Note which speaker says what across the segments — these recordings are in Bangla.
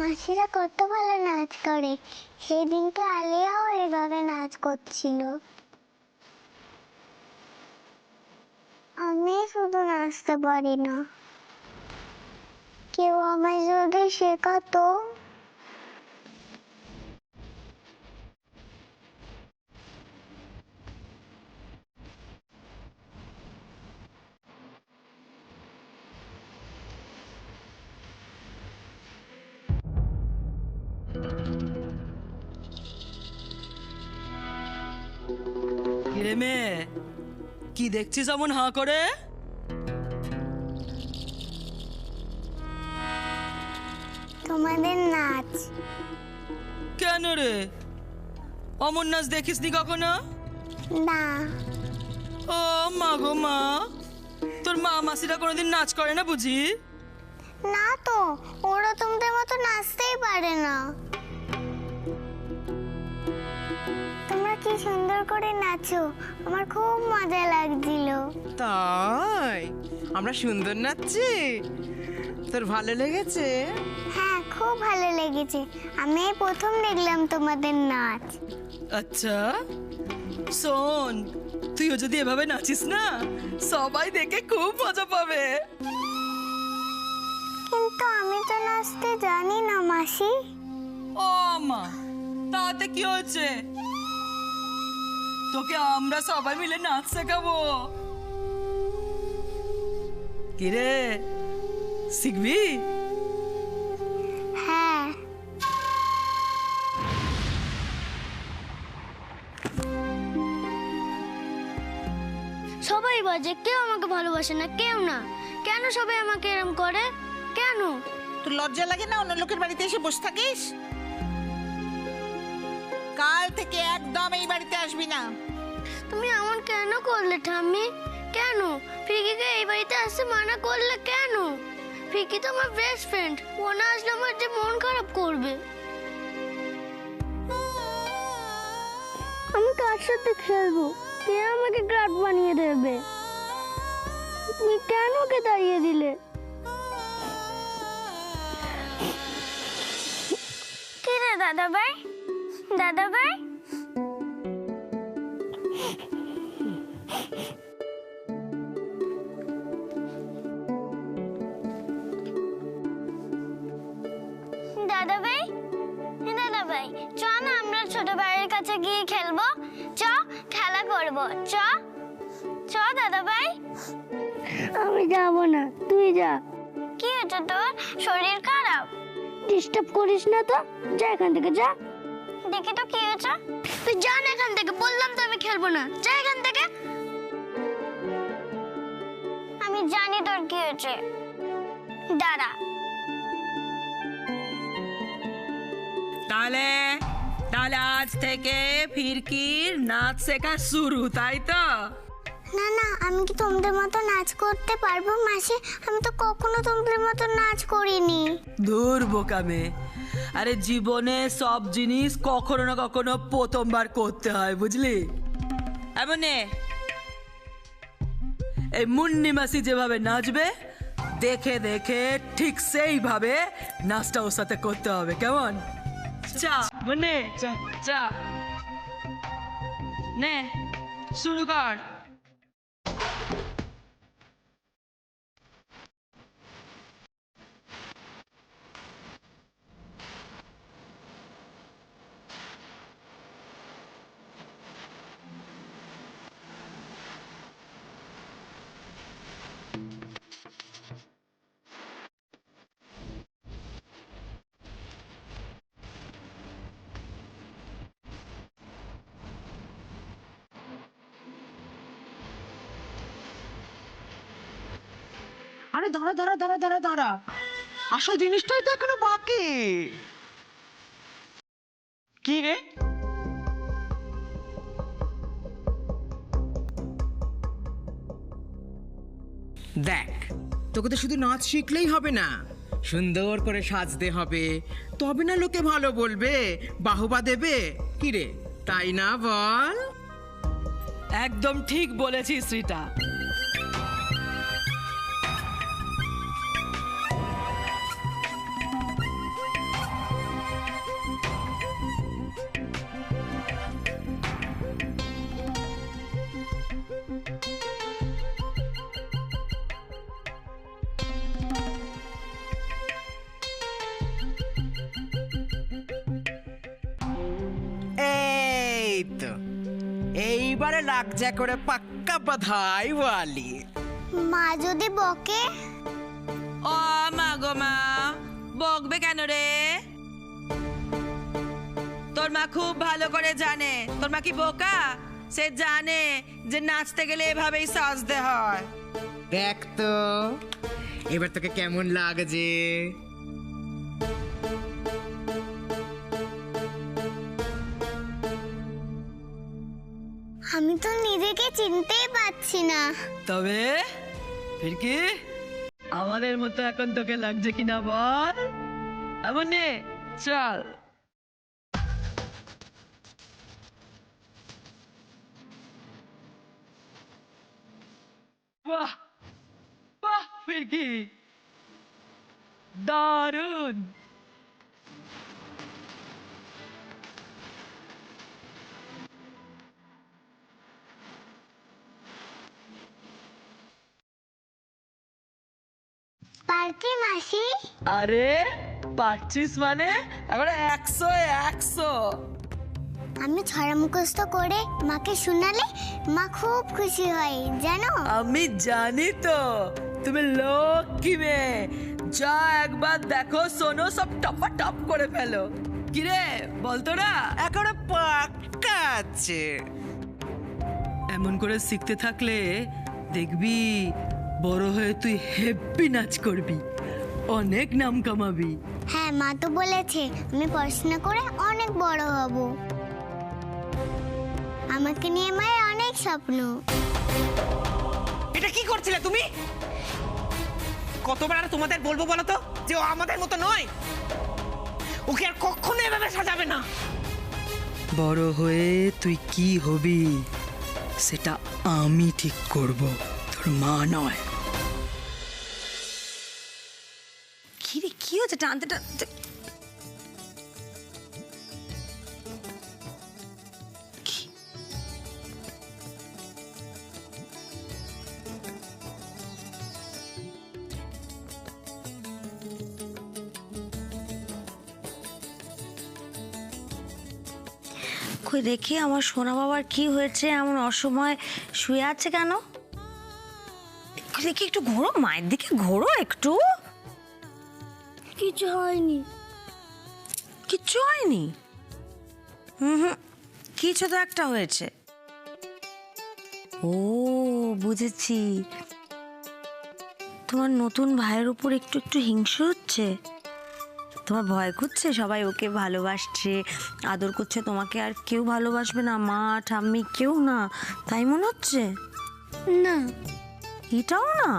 Speaker 1: মাসিরা কত ভালো নাচ করে। সেদিনকে আলিয়াও এভাবে নাচ করছিল। আমি শুধু নাচতে পারি না, কেউ আমায় যদি শেখাতো।
Speaker 2: কিরে মেয়ে, কি দেখছিস এমন হাঁ করে?
Speaker 1: তোমাদের নাচ।
Speaker 2: কেন রে, অমন নাচ দেখিসনি কখনো?
Speaker 1: না।
Speaker 2: ও মা গো মা, তোর মা মাসিরা কোনোদিন নাচ করে না বুঝি?
Speaker 1: না তো, ওরা তোমাদের মতো নাচতেই পারে না। তোমরা কি সুন্দর করে নাচো, আমার খুব মজা লাগছিল।
Speaker 3: তাই আমরা সুন্দর নাচছি? তোর ভালো লেগেছে?
Speaker 1: হ্যাঁ, খুব ভালো লেগেছে। আমি এই প্রথম দেখলাম তোমাদের নাচ।
Speaker 2: আচ্ছা শোন, তুইও যদি এভাবে নাচিস না, সবাই দেখে খুব মজা পাবে।
Speaker 1: কিন্তু আমি তো নাচতে জানি না মাসি।
Speaker 2: ও মা, তাতে কি হয়েছে? তোকে আমরা সবাই মিলে নাচ শেখাবো। কিরে, শিখবি?
Speaker 1: হ্যাঁ। সবাই বাজে, কেউ আমাকে ভালোবাসে না, কেউ না। কেন সবাই আমাকে এরম করে? কেন?
Speaker 3: তোর লজ্জা লাগে না অন্য লোকের বাড়িতে এসে বসে থাকিস? কাল থেকে একদম এই বাড়িতে আসবি না।
Speaker 1: তুমি এমন কেন করলে ঠাম্মি? কেন ফিকিকে এই বাড়িতে আসতে মানা করলে কেন? ফিকি তো আমার বেস্ট ফ্রেন্ড, ও না আসলে আমার যে মন খারাপ করবে। আমি কার সাথে খেলবো? কে আমাকে গার্ড বানিয়ে দেবে? তুমি কেন ওকে তাড়িয়ে দিলে? কি রে দাদা ভাই, দাদা ভাই? দাদা ভাই, দাদা ভাই, চ না আমরা ছোট ভাইয়ের কাছে গিয়ে খেলবো। চ, খেলা করবো। চ চ দাদা ভাই। আমি যাব না, তুই যা। কি হয়েছে তোর? শরীর খারাপ? ডিস্টার্ব করিস না তো, যা এখান থেকে, যা। দেখি তো কি হয়েছে। তুই যা না এখান থেকে, বললাম তো আমি খেলবো না, যা এখান থেকে। আমি জানি তোর কি হয়েছে, দাঁড়া।
Speaker 2: তাহলে তাহলে আজ থেকে ফিরকির নাচ শেখা শুরু, তাই তো?
Speaker 1: না না, আমি কি তোমাদের মতো নাচ করতে পারবো মাসি? আমি তো কখনো তোমাদের মতো নাচ করিনি।
Speaker 2: দূর বোকামে, আরে জীবনে সব জিনিস কখনো না কখনো প্রথমবার করতে হয়, বুঝলি? এমনে এই মুন্নি মাসি যেভাবে নাচবে, দেখে দেখে ঠিক সেইভাবে নাচটা ওর সাথে করতে হবে, কেমন? চা মুন্নি, চা নে, শুরু কর।
Speaker 3: আরে দাঁড়া দাঁড়া দাঁড়া দাঁড়া দাঁড়া, আসল জিনিসটাই তো এখনো বাকি। কি রে? দেখ, তোকে তো শুধু নাচ শিখলেই হবে না, সুন্দর করে সাজতে হবে, তবে না লোকে ভালো বলবে, বাহবা দেবে। কি রে, তাই না বল?
Speaker 2: একদম ঠিক বলেছিস রিতা।
Speaker 3: এইবারে লাগছে করে পাক্কা বাধাই ওয়ালি।
Speaker 1: মা যদি বকে?
Speaker 2: ও মা গো মা, বকবে কেন রে? তোর মা খুব ভালো করে জানে। তোর মা কি বোকা? সে জানে যে নাচতে গেলে এভাবেই সাজতে হয়।
Speaker 3: দেখ তো এবার তোকে কেমন লাগছে।
Speaker 1: আমি তো নিজেকে চিনতেই পারছি না।
Speaker 2: তবে ফির কি আমাদের মতো এখন তোকে লাগছে কিনা বল। এমন নে, চল। বাহ বাহ, ফির কি দারুণ।
Speaker 1: পারছি মাসি?
Speaker 2: আরে পারছিস মানে? এখন 100
Speaker 1: আমি ছড়া মুখস্থ করে মাকে শোনালে মা খুব খুশি হয় জানো।
Speaker 2: আমি জানি তো, তুমি লক্ষ্মী মেয়ে। যা একবার দেখো শোনো সব টপা টপ করে ফেলো। কিরে বলতো না?
Speaker 3: একেবারে পাক্কা আছে।
Speaker 2: এমন করে শিখতে থাকলে দেখবি বড় হয়ে তুই হেব্বি নাচ করবি, অনেক নাম কামাবি।
Speaker 1: হ্যাঁ মা তো বলেছে আমি পড়াশোনা করে অনেক বড় হব। আমাকে নিয়ে মায়ের অনেক স্বপ্ন।
Speaker 3: এটা কি করছিলে তুমি? কতবার আর তোমাদের বলবো বলো তো যে ও আমাদের মতো নয়। ওকে আর কখনো এভাবে সাজাবে না।
Speaker 2: বড় হয়ে তুই কি হবি সেটা আমি ঠিক করব, তোর মা নয়।
Speaker 4: কি রে, কি হচ্ছে? টানতে টানতে কই দেখি আমার সোনা বাবার কি হয়েছে? এমন অসময় শুয়ে আছে কেন? দেখি একটু ঘোরো, মায়ের দিকে ঘোরো একটু।
Speaker 1: কিছু হয়নি।
Speaker 4: কিচ্ছু হয়নি? হুম, কিছু তো একটা হয়েছে। ও বুঝেছি, তোমার নতুন ভাইয়ের উপর একটু একটু হিংসে হচ্ছে। তোমার ভয় করছে সবাই ওকে ভালোবাসছে, আদর করছে, তোমাকে আর কেউ ভালোবাসবে না, মা ঠাম্মি কেউ না, তাই মনে হচ্ছে?
Speaker 1: না।
Speaker 4: এটাও না?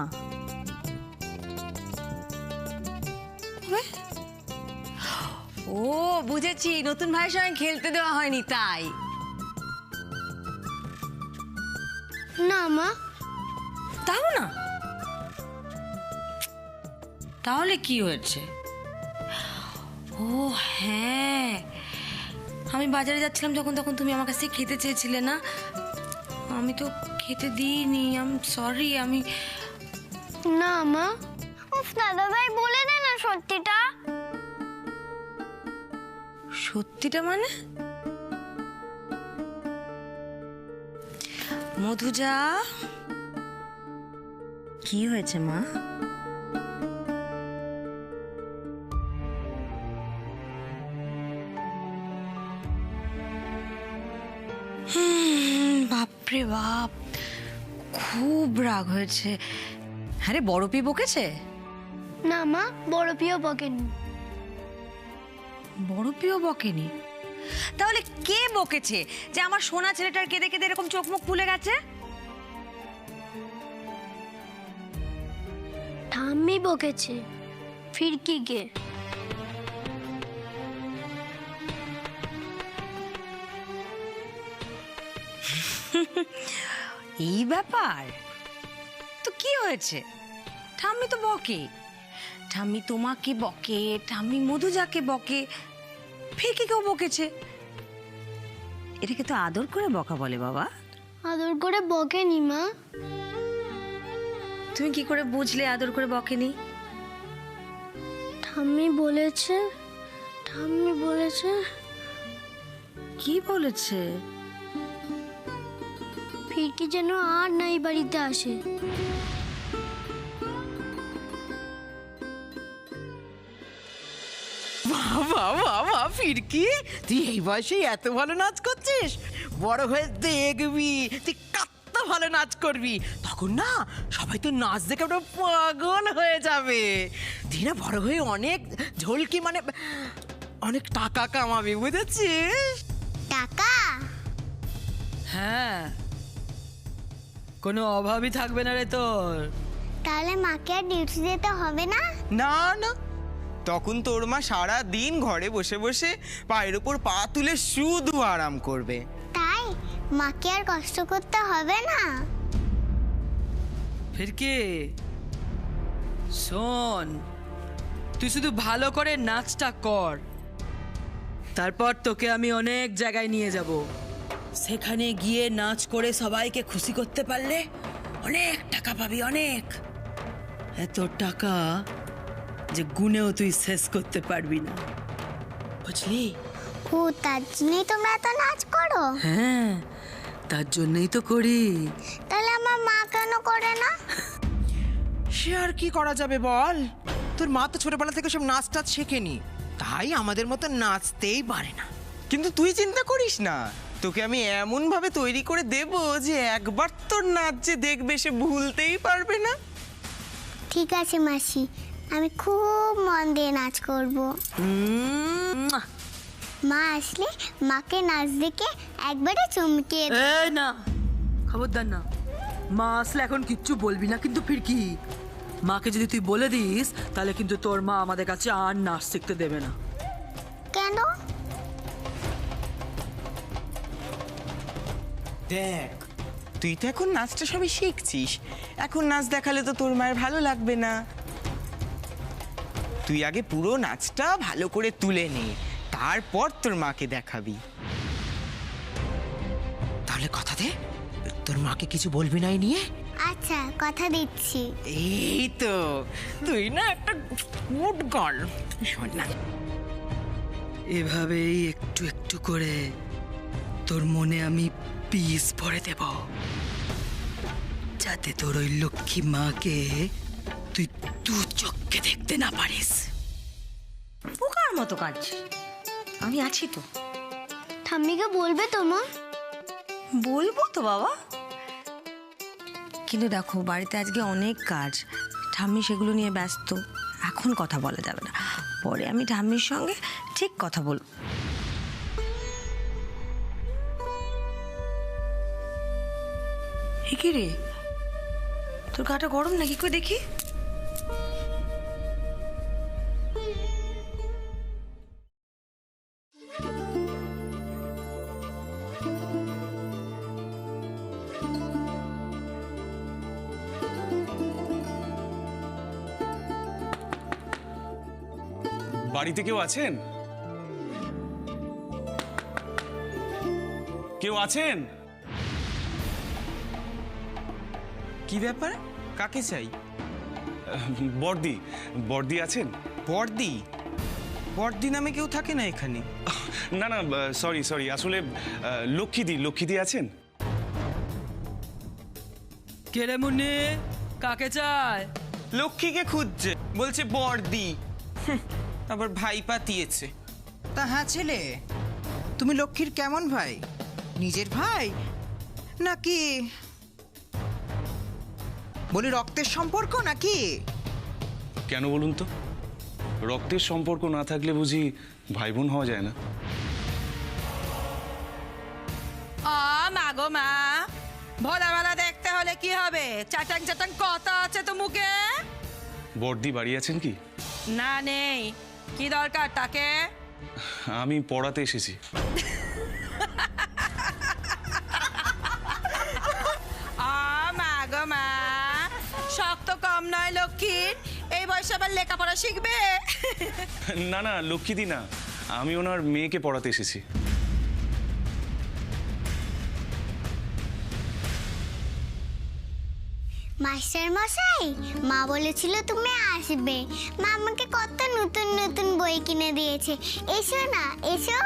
Speaker 4: ও বুঝেছি, নতুন ভাইয়ের সঙ্গে খেলতে দেওয়া হয়নি তাই।
Speaker 1: না মা।
Speaker 4: তাও না? তাহলে কি হয়েছে? ও হ্যাঁ, আমি বাজারে যাচ্ছিলাম যখন, তখন তুমি আমার কাছে খেতে চেয়েছিলে না, আমি তো খেতে দিইনি। আমি সরি। আমি
Speaker 1: না মা। উফ দাদা ভাই বলে দে না সত্যিটা।
Speaker 4: সত্যিটা মানে? মধুজা, কি হয়েছে মা? বাপরে বাপ, খুব রাগ হয়েছে। আরে বড় পি বকেছে?
Speaker 1: না মা, বড় পিও বকেনি।
Speaker 4: বড় পিও বকেনি? তাহলে কে বকেছে যে আমার সোনা ছেলেটার কেঁদে কেঁদে এরকম চোখ মুখ ফুলে গেছে?
Speaker 1: ঠাম্মি বকেছে। ফিরকি কে?
Speaker 4: এই ব্যাপার তো কি হয়েছে? ঠাম্মি তো বকে, ঠাম্মি তোমাকে বকে, ঠাম্মি মধুজাকে বকে, ফিরকি কেউ বকেছে। এটাকে তো আদর করে বকা বলে বাবা।
Speaker 1: আদর করে বকেনি মা।
Speaker 4: তুমি কি করে বুঝলে আদর করে বকেনি?
Speaker 1: ঠাম্মি বলেছে। ঠাম্মি বলেছে।
Speaker 4: কি বলেছে?
Speaker 1: ফিরকি যেন আর নাই বাড়িতে আসে।
Speaker 3: বাহ বাহ বাহ বাহ ফিরকি, তুই এই বয়সে এত ভালো নাচ করছিস। বড় হয়ে দেখবি তুই কত ভালো নাচ করবি। তখন না সবাই তো নাচ দেখে ওটা পাগল হয়ে যাবে। তুই না বড় হয়ে অনেক ঝলকি মানে অনেক টাকা কামাবি, বুঝেছিস?
Speaker 1: টাকা?
Speaker 2: হ্যাঁ, কোনো অভাবই থাকবে না রে তোর।
Speaker 1: তাহলে মাকে আর ডিউটি যেতে হবে না?
Speaker 5: না না, তখন তোর মা সারা দিন ঘরে বসে বসে পায়ের উপর পা তুলে শুধু আরাম করবে।
Speaker 1: তাই মাকে আর কষ্ট করতে হবে না?
Speaker 2: ফিরকি শোন, তুই শুধু ভালো করে নাচটা কর, তারপর তোকে আমি অনেক জায়গায় নিয়ে যাব। সেখানে গিয়ে নাচ করে সবাইকে খুশি করতে পারলে অনেক টাকা পাবি, অনেক। এত টাকা যে গুনেও তুই শেষ করতে পারবি না, বুঝলি?
Speaker 1: ও, তার জন্যই তোমরা এত নাচ করো?
Speaker 2: হ্যাঁ, তার জন্যই তো করি।
Speaker 1: তাহলে আমার মা কেন করে না?
Speaker 3: সে আর কি করা যাবে বল, তোর মা তো ছোটবেলা থেকে সব নাচ টাচ শেখেনি, তাই আমাদের মতো নাচতেই পারে না।
Speaker 5: কিন্তু তুই চিন্তা করিস না, তোকে আমি এমন ভাবে তৈরি করে দেব যে একবার তোর নাচ যে দেখবে সে ভুলতেই পারবে না।
Speaker 1: ঠিক আছে মাসি, আমি খুব মন দিয়ে নাচ করব। মা আসলে মাকে নাচ দেখে একবারে চমকে
Speaker 2: এই না, খবরদার না, মা আসলে এখন কিচ্ছু বলবি না কিন্তু। ফিরকি, মাকে যদি তুই বলে দিস তাহলে কিন্তু তোর মা আমাদের কাছে আর নাচ শিখতে দেবে না।
Speaker 1: কেন?
Speaker 5: দেখ, তুই তো এখন নাচটা সবই শিখছিস, এখন নাচ দেখালে তো তোর মায়ের ভালো লাগবে না। তুই আগে পুরো নাচটা ভালো করে তুলে নে, তারপর তোর মাকে দেখাবি।
Speaker 3: তাহলে কথা দে, তোর মাকে কিছু বলবি না এই নিয়ে।
Speaker 1: আচ্ছা, কথা দিচ্ছি।
Speaker 3: এই তো, তুই না একটা গুড গার্ল। শোন না,
Speaker 2: এভাবেই একটু একটু করে তোর মনে আমি পিস ভরে দেব, যাতে তোর ওই লক্ষ্মী মাকে তুই দু চোখে দেখতে না পারিস।
Speaker 4: পোকার মতো কাজ, আমি আছি তো।
Speaker 1: ঠাম্মিকে বলবে তো মা?
Speaker 4: বলবো তো বাবা, কিন্তু দেখো বাড়িতে আজকে অনেক কাজ, ঠাম্মি সেগুলো নিয়ে ব্যস্ত, এখন কথা বলা যাবে না। পরে আমি ঠাম্মির সঙ্গে ঠিক কথা বলবো। কি রে, তোর গাটা গরম নাকি? কই দেখি।
Speaker 6: বাড়িতে কেউ আছেন? কেউ আছেন?
Speaker 5: কি ব্যাপার, কাকে চাই?
Speaker 6: বর্দি, বর্দি আছেন?
Speaker 5: বর্দি? বর্দি নামে কেউ থাকে না এখানে।
Speaker 6: না না, সরি সরি, আসলে লক্ষ্মীদি, লক্ষ্মীদি আছেন?
Speaker 2: কে রে মুন্নি, কাকে চায়?
Speaker 5: লক্ষ্মীকে খুঁজছে, বলছে বর্দি। আবার ভাই পাতিয়েছে।
Speaker 3: তা হ্যাঁ ছেলে, তুমি লক্ষ্মীর কেমন ভাই? নিজের ভাই নাকি বলি রক্তের সম্পর্ক নাকি?
Speaker 6: কেন বলুন তো, রক্তের সম্পর্ক না থাকলে বুঝি ভাই বোন হওয়া যায় না?
Speaker 2: মা গো মা, ভোলাবেলা দেখতে হলে কি হবে? চাটাং চাটাং কথা আছে তো মুখে।
Speaker 6: বর্দি বাড়ি আছেন কি?
Speaker 2: না, নেই। কি দরকার তাকে?
Speaker 6: আমি পড়াতে এসেছি।
Speaker 2: মা গো মা, শক্ত কম নয় লক্ষ্মীর, এই বয়সে আবার লেখাপড়া শিখবে?
Speaker 6: না না, লক্ষ্মীদি না, আমি ওনার মেয়েকে পড়াতে এসেছি।
Speaker 1: মাস্টার মশাই, মা বলেছিল তুমি আসবে। মা আমাকে কত নতুন নতুন বই কিনে দিয়েছে। এসো না, এসো।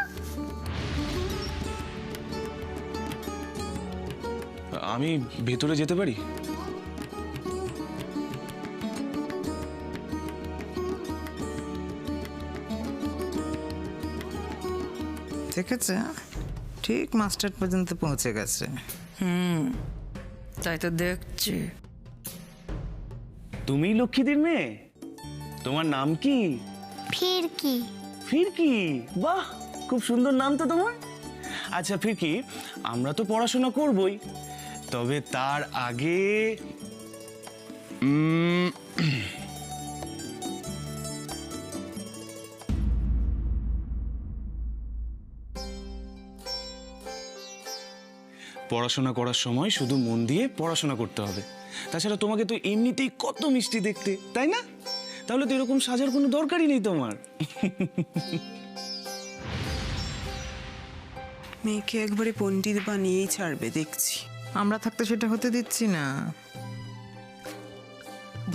Speaker 6: আমি ভেতরে যেতে পারি?
Speaker 5: ঠিক আছে, ঠিক মাস্টার পর্যন্ত পৌঁছে গেছে।
Speaker 4: তাই তো দেখছি।
Speaker 6: তুমি লক্ষ্মীদের মেয়ে? তোমার নাম কি?
Speaker 1: ফিরকি।
Speaker 6: ফিরকি? বাহ, খুব সুন্দর নাম তো তোমার। আচ্ছা ফিরকি, আমরা তো পড়াশোনা করবই, তবে তার আগে পড়াশোনা করার সময় শুধু মন দিয়ে পড়াশোনা করতে হবে। তাছাড়া তোমাকে তো এমনিতেই কত মিষ্টি দেখতে, তাই না? তাহলে তো এরকম সাজার কোনো দরকারই নেই তোমার।
Speaker 7: মেয়েকে একবারে পণ্ডিত বানিয়েই ছাড়বে দেখছি।
Speaker 5: আমরা থাকতে সেটা হতে দিচ্ছি না।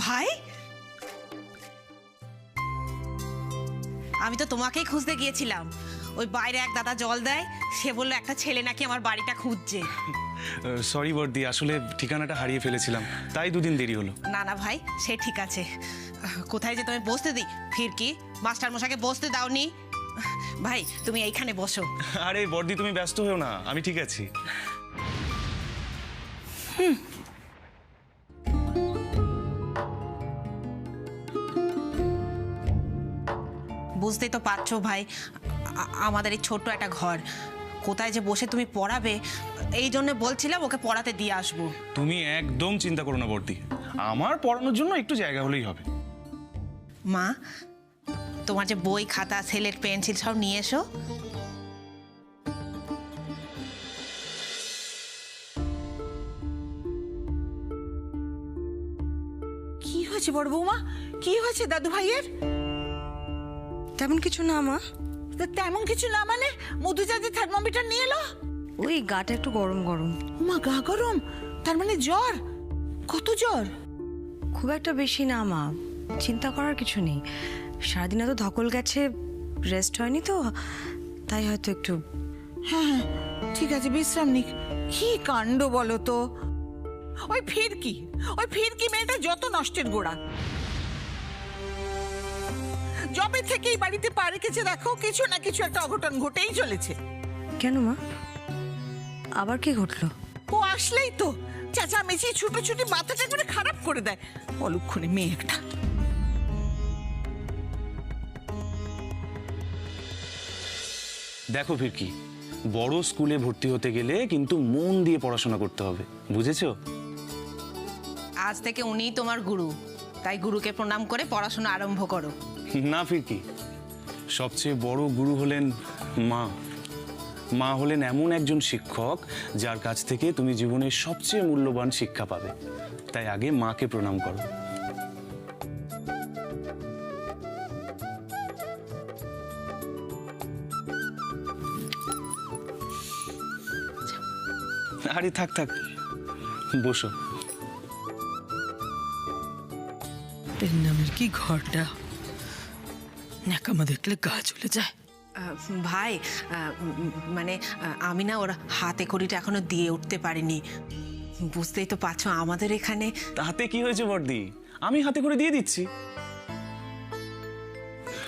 Speaker 8: ভাই, আমি তো তোমাকেই খুঁজতে গিয়েছিলাম। ওই বাইরে এক দাদা জল দেয়, সে বললো একটা ছেলে নাকি আমার বাড়িটা খুঁজছে।
Speaker 6: সরি বর্দি, আসলে ঠিকানাটা হারিয়ে ফেলেছিলাম, তাই দুদিন দেরি হলো।
Speaker 8: না না ভাই, সে ঠিক আছে। কোথায় যে তুমি বসতে দিই? ফিরকি, মাস্টার মশাকে বসতে দাওনি? ভাই তুমি এইখানে বসো।
Speaker 6: আরে বর্দি, তুমি ব্যস্ত হও না, আমি ঠিক আছি।
Speaker 8: বুঝতেই তো পারছো ভাই, আমাদের এই ছোট্ট একটা ঘর, কোথায় যে বসে তুমি পড়াবে, এই জন্য বলছিলাম ওকে পড়াতে দিয়ে আসবো।
Speaker 6: তুমি একদম চিন্তা করো না বর্দি, আমার পড়ানোর জন্য একটু জায়গা হলেই হবে।
Speaker 8: মা, তোমার যে বই খাতা স্লেট পেন্সিল সব নিয়ে এসো।
Speaker 7: কি হয়েছে বড় বৌমা? কি হয়েছে দাদু ভাইয়ের?
Speaker 4: তেমন কিছু না মা,
Speaker 7: তা তেমন কিছু না মানে? মধুজা যে থার্মোমিটার নিয়ে এলো।
Speaker 4: ওই গাটা একটু গরম গরম।
Speaker 7: ওমা, গা গরম? তার মানে জ্বর? কত জ্বর?
Speaker 4: খুব একটা বেশি না মা, চিন্তা করার কিছু নেই। সারাদিন এত ধকল গেছে, রেস্ট হয়নি তো, তাই হয়তো একটু।
Speaker 7: হ্যাঁ হ্যাঁ, ঠিক আছে, বিশ্রাম নিক। কি কাণ্ড বলো তো! ওই ফিরকি মেয়েটা যত নষ্টের গোড়া। জবে থেকেই বাড়িতে পা রেখেছে দেখো, কিছু না কিছু একটা অঘটন ঘটেই চলেছে।
Speaker 4: কেন মা, আবার কি ঘটলো?
Speaker 7: ও আসলেই তো চেঁচামেচি ছুটোছুটি মাথাটা করে খারাপ করে দেয়। অলক্ষণে মেয়ে একটা।
Speaker 6: দেখো ফিরকি, বড় স্কুলে ভর্তি হতে গেলে কিন্তু মন দিয়ে পড়াশোনা করতে হবে, বুঝেছো?
Speaker 8: আজ থেকে উনিই তোমার গুরু, তাই গুরুকে প্রণাম করে পড়াশোনা আরম্ভ করো।
Speaker 6: না ফিরকি, সবচেয়ে বড় গুরু হলেন মা। মা হলেন এমন একজন শিক্ষক যার কাছ থেকে তুমি জীবনের সবচেয়ে মূল্যবান শিক্ষা পাবে, তাই আগে মাকে প্রণাম করো। আরে থাক থাক, বসো।
Speaker 2: এর নামের কি ঘরটা, ন্যাকামা দেখলে গা চলে যায়।
Speaker 8: ভাই, মানে আমি না ওর হাতে খড়িটা এখনো দিয়ে উঠতে পারিনি। বুঝতেই তো পারছো আমাদের এখানে।
Speaker 6: তাতে কি হয়েছে বর্দি, আমি হাতে করে দিয়ে দিচ্ছি।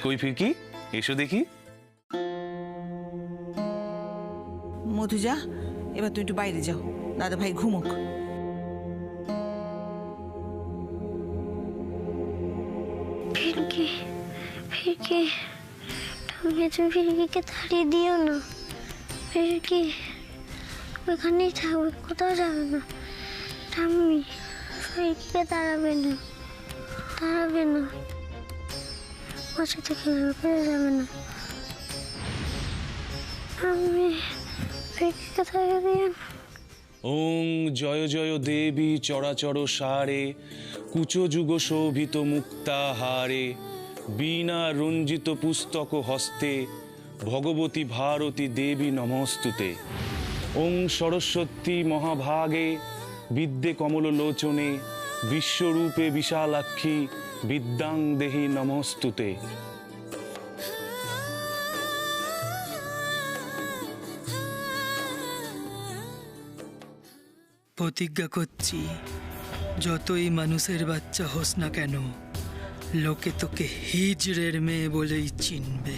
Speaker 6: কই ফিরকি, এসো দেখি।
Speaker 7: মধুজা, এবার তুই একটু বাইরে যাও, দাদা ভাই ঘুমুক।
Speaker 1: ফিরকি, ফিরকি, তুমি ফিরকিকে তাড়িয়ে দিও না। ফিরকি ওখানেই থাকবে, কোথাও যাবে না। ঠাম্মি ফিরকিকে তাড়াবে না, তাড়াবে না। ওর সাথে খেলবে যাবে না। ঠাম্মি ফিরকিকে তাড়িয়ে দিও না।
Speaker 6: ওং জয় জয় দেবী চরাচর সারে, কুচযুগ শোভিত মুক্তাহারে, বীণা রঞ্জিত পুস্তক হস্তে, ভগবতী ভারতী দেবী নমস্তুতে। ওং সরস্বতী মহাভাগে, বিদ্যে কমল লোচনে, বিশ্বরূপে বিশালাক্ষী, বিদ্যাং দেহি নমস্তুতে।
Speaker 2: প্রতিজ্ঞা করছি, যতই মানুষের বাচ্চা হোস না কেন, লোকে তোকে হিজড়ের মেয়ে বলেই চিনবে।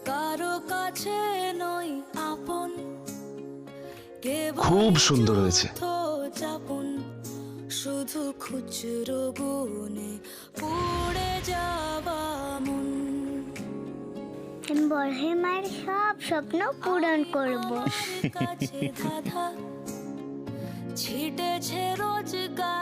Speaker 9: কারো কাছে নই আপন,
Speaker 10: খুব সুন্দর হয়েছে।
Speaker 9: যাপন শুধু খুচরো গুনে পড়ে যাওয়া মন।
Speaker 1: বড় মায়ের সব স্বপ্ন পূরণ করব।
Speaker 9: কাছে ধাঁধা ছিটেছে রোজগার